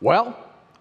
Well,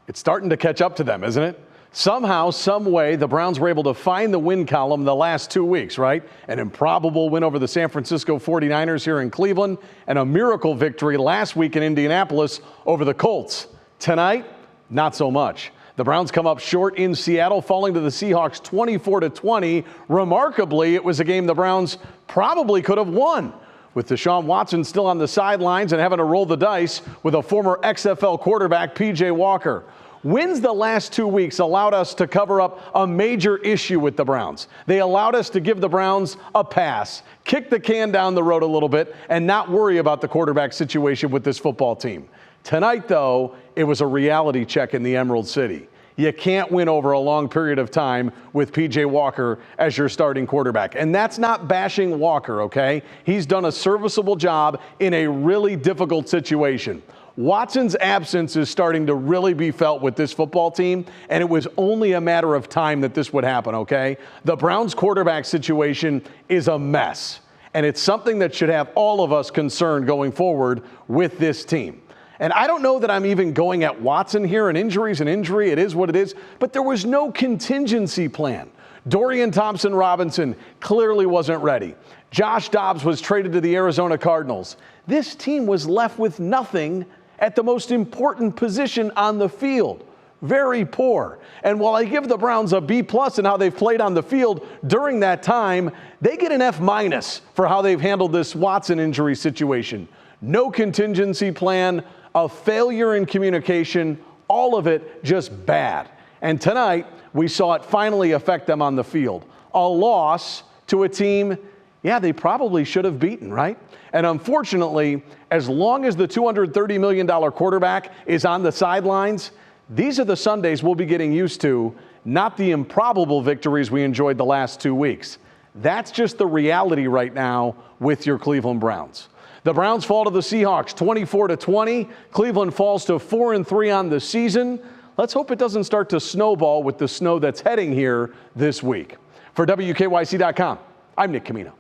it's starting to catch up to them, isn't it? Somehow, some way, the Browns were able to find the win column the last 2 weeks, right? An improbable win over the San Francisco 49ers here in Cleveland, and a miracle victory last week in Indianapolis over the Colts. Tonight, not so much. The Browns come up short in Seattle, falling to the Seahawks 24-20. Remarkably, it was a game the Browns probably could have won, with Deshaun Watson still on the sidelines and having to roll the dice with a former XFL quarterback, P.J. Walker. Wins the last 2 weeks allowed us to cover up a major issue with the Browns. They allowed us to give the Browns a pass, kick the can down the road a little bit, and not worry about the quarterback situation with this football team. Tonight, though, it was a reality check in the Emerald City. You can't win over a long period of time with P.J. Walker as your starting quarterback. And that's not bashing Walker, okay? He's done a serviceable job in a really difficult situation. Watson's absence is starting to really be felt with this football team, and it was only a matter of time that this would happen, okay? The Browns quarterback situation is a mess, and it's something that should have all of us concerned going forward with this team. And I don't know that I'm even going at Watson here. An injury is an injury. It is what it is. But there was no contingency plan. Dorian Thompson-Robinson clearly wasn't ready. Josh Dobbs was traded to the Arizona Cardinals. This team was left with nothing at the most important position on the field. Very poor. And while I give the Browns a B+ in how they've played on the field during that time, they get an F- for how they've handled this Watson injury situation. No contingency plan, a failure in communication, all of it just bad. And tonight, we saw it finally affect them on the field. A loss to a team, yeah, they probably should have beaten, right? And unfortunately, as long as the $230 million quarterback is on the sidelines, these are the Sundays we'll be getting used to, not the improbable victories we enjoyed the last 2 weeks. That's just the reality right now with your Cleveland Browns. The Browns fall to the Seahawks 24-20. Cleveland falls to 4-3 on the season. Let's hope it doesn't start to snowball with the snow that's heading here this week. For WKYC.com, I'm Nick Camino.